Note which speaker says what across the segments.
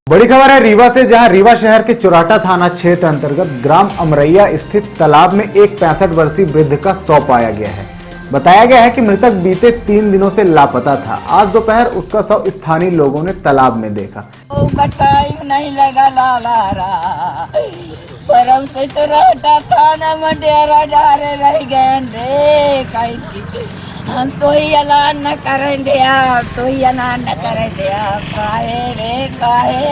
Speaker 1: बड़ी खबर है रीवा से, जहां रीवा शहर के चुराटा थाना क्षेत्र अंतर्गत ग्राम अमरैया स्थित तालाब में एक 65 वर्षीय वृद्ध का शव पाया गया है। बताया गया है कि मृतक बीते 3 दिनों से लापता था। आज दोपहर उसका शव स्थानीय लोगों ने तालाब में देखा।
Speaker 2: नहीं लगा लाला परम से चुराटा थाना में डेरा डारे रह गए। हम तो ही ऐलान न करेंगे, आप तो ही ऐलान न करेंगे। आप काहे रे काहे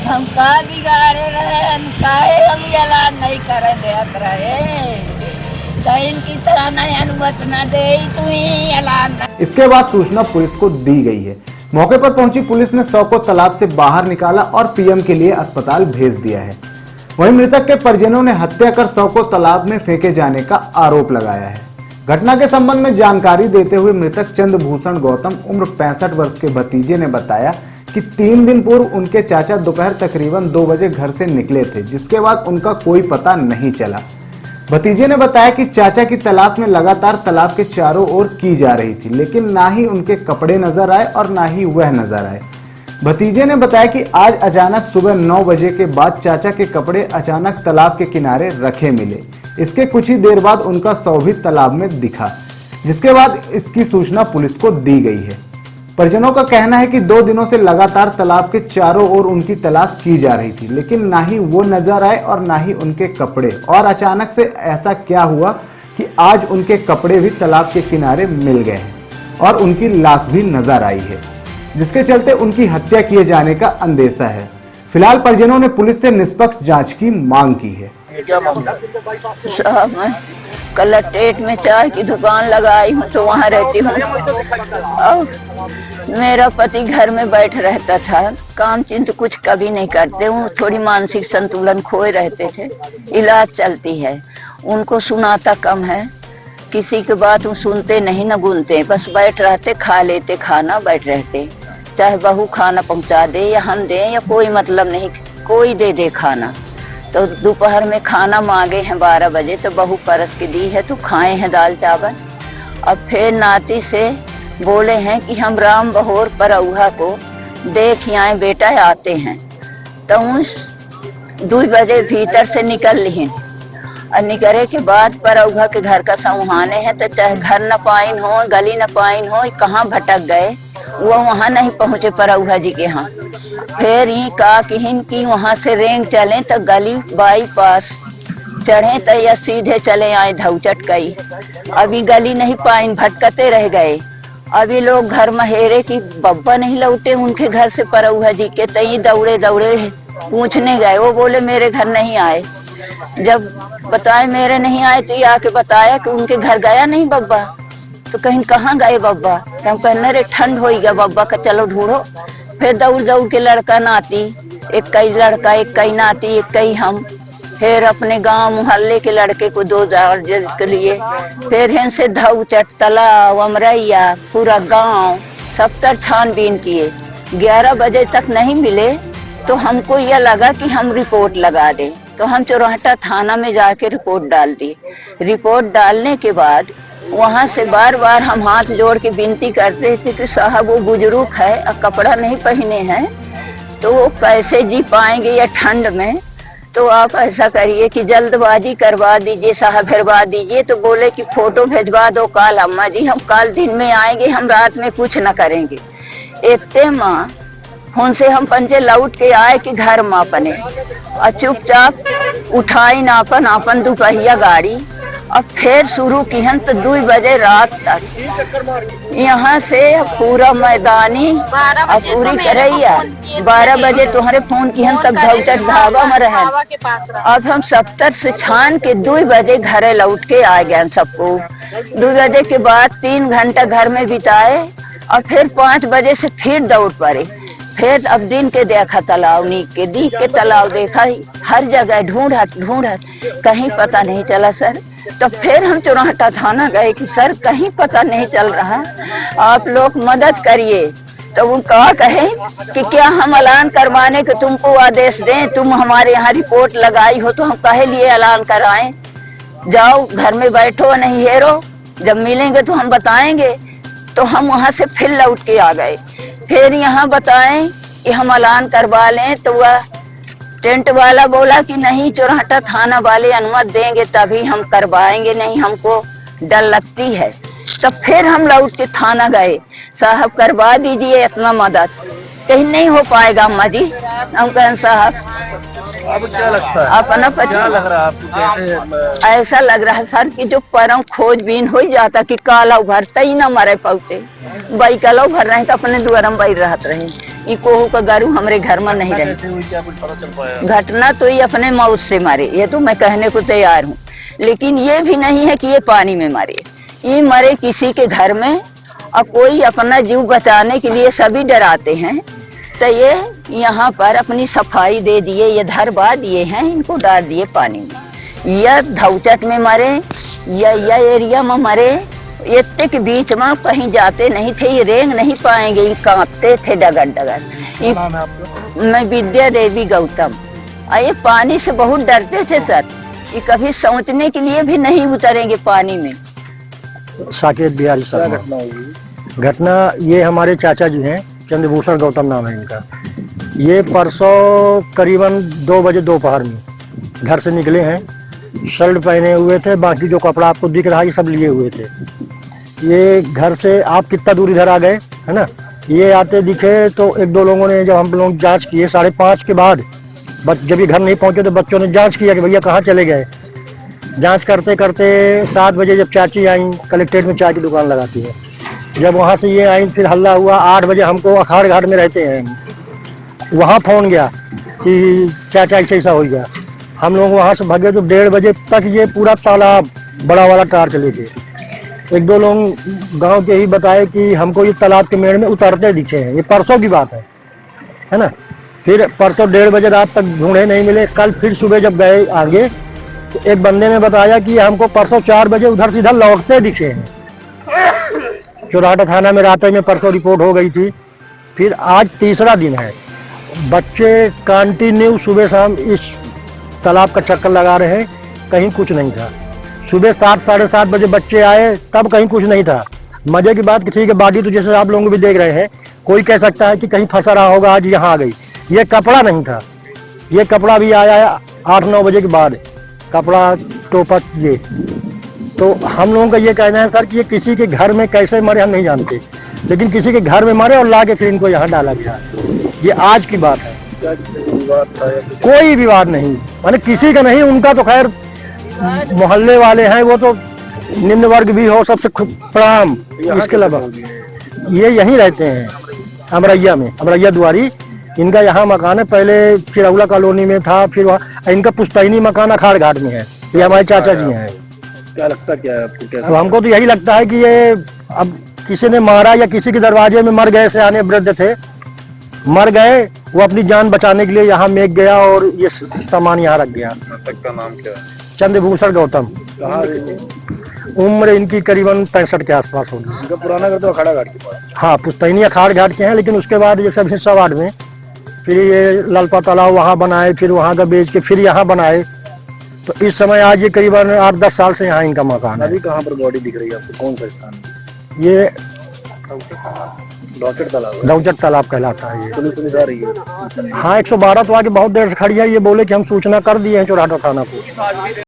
Speaker 2: हम का बिगाड़े रहे, काहे हम ऐलान नहीं करेंगे। अब रहे तो इनकी तरह नहीं अनुमति न दे, तू ही ऐलान।
Speaker 1: इसके बाद सूचना पुलिस को दी गई है। मौके पर पहुंची पुलिस ने शव को तालाब से बाहर निकाला और पीएम के लिए अस्पताल भेज दिया है। वहीं मृतक के परिजनों ने हत्या कर शव को तालाब में फेंके जाने का आरोप लगाया है। घटना के संबंध में जानकारी देते हुए मृतक चंद्रभूषण गौतम उम्र 65 वर्ष के भतीजे ने बताया कि 3 दिन पूर्व उनके चाचा दोपहर तकरीबन 2 बजे घर से निकले थे, जिसके बाद उनका कोई पता नहीं चला। भतीजे ने बताया कि चाचा की तलाश में लगातार तालाब के चारों ओर की जा रही थी, लेकिन ना ही उनके कपड़े नजर आए और ना ही वह नजर आए। भतीजे ने बताया कि आज अचानक सुबह 9 बजे के बाद चाचा के कपड़े अचानक तालाब के किनारे रखे मिले। इसके कुछ ही देर बाद उनका शव भी तालाब में दिखा, जिसके बाद इसकी सूचना पुलिस को दी गई है। परिजनों का कहना है कि 2 दिनों से लगातार तालाब के चारों ओर उनकी तलाश की जा रही थी, लेकिन ना ही वो नजर आए और ना ही उनके कपड़े। और अचानक से ऐसा क्या हुआ कि आज उनके कपड़े भी तालाब के किनारे मिल गए हैं और उनकी लाश भी नजर आई है, जिसके चलते उनकी हत्या किए जाने का अंदेशा है। फिलहाल परिजनों ने पुलिस से निष्पक्ष जांच की मांग की है।
Speaker 3: क्या मामला?
Speaker 2: साहब मैं कलेक्ट्रेट में चाय की दुकान लगाई हूँ तो वहाँ रहती हूँ। मेरा पति घर में बैठ रहता था, काम चिंत कुछ कभी नहीं करते हूँ। थोड़ी मानसिक संतुलन खोए रहते थे, इलाज चलती है। उनको सुनाता कम है, किसी की बात वो सुनते नहीं न गुनते, बस बैठ रहते, खा लेते खाना, बैठ रहते। चाहे बहू खाना पहुँचा दे या हम दें या कोई मतलब नहीं, कोई दे दे खाना। तो दोपहर में खाना मांगे हैं 12 बजे तो बहू परस के दी है तो खाए हैं दाल चावल। अब फिर नाती से बोले हैं कि हम राम बहोर परौहा को देख आए बेटा आते हैं। तो 2 बजे भीतर से निकल ली और निकले के बाद परौहा के घर का संहाने हैं तो चाहे घर न पाइन हो, गली न पाइन हो, कहाँ भटक गए वो वहाँ नहीं पहुँचे परौहा जी के यहाँ। फिर ये का किहिन की वहाँ से रेंग चले तो गली बाईपास चढ़े तो या सीधे चले आए धौचट गई। अभी गली नहीं पाइन, भटकते रह गए। अभी लोग घर महेरे की बब्बा नहीं लौटे उनके घर से परौहा जी के, तई दौड़े दौड़े पूछने गए। वो बोले मेरे घर नहीं आए। जब बताए मेरे नहीं आए तो ये आके बताया कि उनके घर गया नहीं बब्बा। तो कहीं कहाँ गए बब्बा? तो हम कहने रे ठंड हो गया बब्बा का, चलो ढूंढो। फिर दौड़ दौड़ के लड़का नाती, एक कई लड़का, एक कई नाती, एक कई हम, फिर अपने गांव मोहल्ले के लड़के को 2 के लिए फिर इनसे धौचट तालाब अमरैया पूरा गांव सब तर छानबीन किए। 11 बजे तक नहीं मिले तो हमको यह लगा कि हम रिपोर्ट लगा दें, तो हम चुराटा थाना में जाके रिपोर्ट डाल दी। रिपोर्ट डालने के बाद वहाँ से बार बार हम हाथ जोड़ के विनती करते थे कि साहब वो बुजुर्ग है और कपड़ा नहीं पहने हैं तो वो कैसे जी पाएंगे या ठंड में, तो आप ऐसा करिए कि जल्दबाजी करवा दीजिए साहब, भिजवा दीजिए। तो बोले कि फोटो भेजवा दो काल अम्मा जी, हम काल दिन में आएंगे, हम रात में कुछ न करेंगे। इतने माँ फोन से हम पंजे लौट के आए कि घर माँ अपने और चुपचाप उठाई नापन आपन दोपहिया गाड़ी और फिर शुरू की हम तो 2 बजे रात तक यहाँ से पूरा मैदानी और पूरी करैया 12 बजे तुम्हारे फोन की हम तब धौचट ढाबा में रहे। अब हम 70 से छान के 2 बजे घरे लौट के आ गए सबको। 2 बजे के बाद 3 घंटा घर में बिताए और फिर 5 बजे से फिर दौड़ पड़े। फिर अब दिन के देखा तालाब, नीक के दीख के तालाब देखा, हर जगह ढूंढत कहीं पता नहीं चला सर। तो फिर हम चुराटा थाना गए कि सर कहीं पता नहीं चल रहा, आप लोग मदद करिए। तो वो कहा कहे कि क्या हम ऐलान करवाने के तुमको आदेश दें, तुम हमारे यहाँ रिपोर्ट लगाई हो तो हम कहे लिए ऐलान कराएं। जाओ घर में बैठो नहीं हेरो, जब मिलेंगे तो हम बताएंगे। तो हम वहाँ से फिर लौट के आ गए। फिर यहाँ बताएं कि हम ऐलान करवा लें, तो वह टेंट वाला बोला कि नहीं, चौराहा थाना वाले अनुमति देंगे तभी हम करवाएंगे, नहीं हमको डर लगती है। तब फिर हम लौट के थाना गए, साहब करवा दीजिए इतना मदद। कहीं नहीं हो पाएगा अम्मा जी। हम कहें साहब
Speaker 3: अब क्या लगता है,
Speaker 2: अपना
Speaker 3: क्या लग रहा है आपको, कैसे
Speaker 2: ऐसा लग रहा है सर कि जो परम खोजबीन हो जाता कि काला भरता ही ना मरे पौते बाई काला भर रहे तो अपने द्वारा बाई रहत रहे। ई कोहू का गारू हमारे घर में नहीं रहे।
Speaker 3: कैसे हुई, क्या कुछ पता चल पाया?
Speaker 2: घटना तो ये अपने मौत से मारे, ये तो मैं कहने को तैयार हूँ, लेकिन ये भी नहीं है कि ये पानी में मारे, ये मरे किसी के घर में। और कोई अपना जीव बचाने के लिए सभी डराते हैं, तो ये यहाँ पर अपनी सफाई दे दिए, ये धरवा दिए हैं, इनको डाल दिए पानी में। यह धौचट में मरे या एरिया में मरे, इतने के बीच में कहीं जाते नहीं थे, ये रेंग नहीं पाएंगे, ये कांपते थे डगर डगर।
Speaker 3: नाम है आपका?
Speaker 2: मैं विद्या देवी गौतम। ये पानी से बहुत डरते थे सर, ये कभी सोचने के लिए भी नहीं उतरेंगे पानी में।
Speaker 4: साकेत बिहारी
Speaker 3: क्या
Speaker 4: शर्मा।
Speaker 3: घटना हुई?
Speaker 4: घटना ये हमारे चाचा जी हैं, चंद्रभूषण गौतम नाम है इनका। ये परसों करीबन 2 बजे दोपहर में घर से निकले हैं, शर्ट पहने हुए थे, बाकी जो कपड़ा आपको दिख रहा है ये सब लिए हुए थे। ये घर से आप कितना दूर इधर आ गए है ना, ये आते दिखे तो एक दो लोगों ने, जब हम लोग जांच किए 5:30 के बाद, जब ये घर नहीं पहुंचे तो बच्चों ने जांच किया कि भैया कहाँ चले गए। जांच करते करते 7 बजे जब चाची आई, कलेक्ट्रेट में चाय की दुकान लगाती है, जब वहाँ से ये आई फिर हल्ला हुआ। 8 बजे हमको अखाड़ घाट में रहते हैं, वहाँ फोन गया कि चाचा ऐसा हो गया। हम लोग वहाँ से भागे तो 1:30 बजे तक ये पूरा तालाब बड़ा वाला टार चले थे। एक दो लोग गांव के ही बताए कि हमको ये तालाब के मेड़ में उतरते दिखे हैं, ये परसों की बात है ना। फिर परसों 1:30 बजे रात तक ढूंढे नहीं मिले। कल फिर सुबह जब गए आगे तो एक बंदे ने बताया कि हमको परसों 4 बजे उधर से इधर लौटते दिखे हैं। चौराहा थाना में रात में परसों रिपोर्ट हो गई थी। फिर आज तीसरा दिन है, बच्चे कंटिन्यू सुबह शाम इस तालाब का चक्कर लगा रहे हैं, कहीं कुछ नहीं था। सुबह 7 साढ़े 7 बजे बच्चे आए, तब कहीं कुछ नहीं था। मजे की बात कि ठीक है, बाडी तो जैसे आप लोग भी देख रहे हैं, कोई कह सकता है कि कहीं फंसा रहा होगा, आज यहाँ आ गई। ये कपड़ा नहीं था, ये कपड़ा भी आया है 8-9 बजे के बाद, कपड़ा टोपा ये। तो हम लोगों का ये कहना है सर कि ये किसी के घर में कैसे मरे हम नहीं जानते, लेकिन किसी के घर में मरे और ला के फिर इनको यहाँ डाला गया। ये आज की बात है,
Speaker 3: क्या विवाद था या कुछ?
Speaker 4: कोई विवाद नहीं, माने किसी का नहीं। उनका तो खैर मोहल्ले वाले हैं, वो तो निम्न वर्ग भी हो, सबसे प्रणाम। इसके अलावा ये यहीं रहते हैं अमरैया में, अमरैया द्वारी इनका यहाँ मकान है। पहले चिरौला कॉलोनी में था, फिर वहाँ इनका पुश्तैनी मकान अखाड़ घाट में है। ये हमारे चाचा जी हैं।
Speaker 3: क्या लगता क्या है आपको,
Speaker 4: अब
Speaker 3: क्या
Speaker 4: हमको तो यही लगता है कि ये अब किसी ने मारा या किसी के दरवाजे में मर गए, सियाने वृद्ध थे, मर गए, वो अपनी जान बचाने के लिए यहाँ मेघ गया और ये सामान यहाँ रख गया।
Speaker 3: मृतक का नाम क्या है?
Speaker 4: चंद्रभूषण गौतम।
Speaker 3: कहाँ रहते हैं?
Speaker 4: उम्र इनकी करीबन 65 के आसपास होगी।
Speaker 3: इनका पुराना घर तो अखाड़ा घाट के पास।
Speaker 4: हाँ, पुश्तैनी अखाड़ घाट के हैं, लेकिन उसके बाद ये सब हिस्सा वार्ड में, फिर ये लालपा तालाब वहाँ बनाए, फिर वहाँ का बेच के फिर यहाँ बनाए। तो इस समय आज ये करीबन 8-10 साल से यहाँ इनका मकान है।
Speaker 3: अभी कहाँ पर बॉडी दिख रही है आपको, कौन सा स्थान?
Speaker 4: ये
Speaker 3: डॉक्टर तालाब है।
Speaker 4: गौचट तालाब कहलाता है ये।
Speaker 3: पुलिस पुलिस आ रही है?
Speaker 4: हाँ, 112 तो आके बहुत देर से खड़ी है। ये बोले कि हम सूचना कर दिए हैं चौराहा थाना को।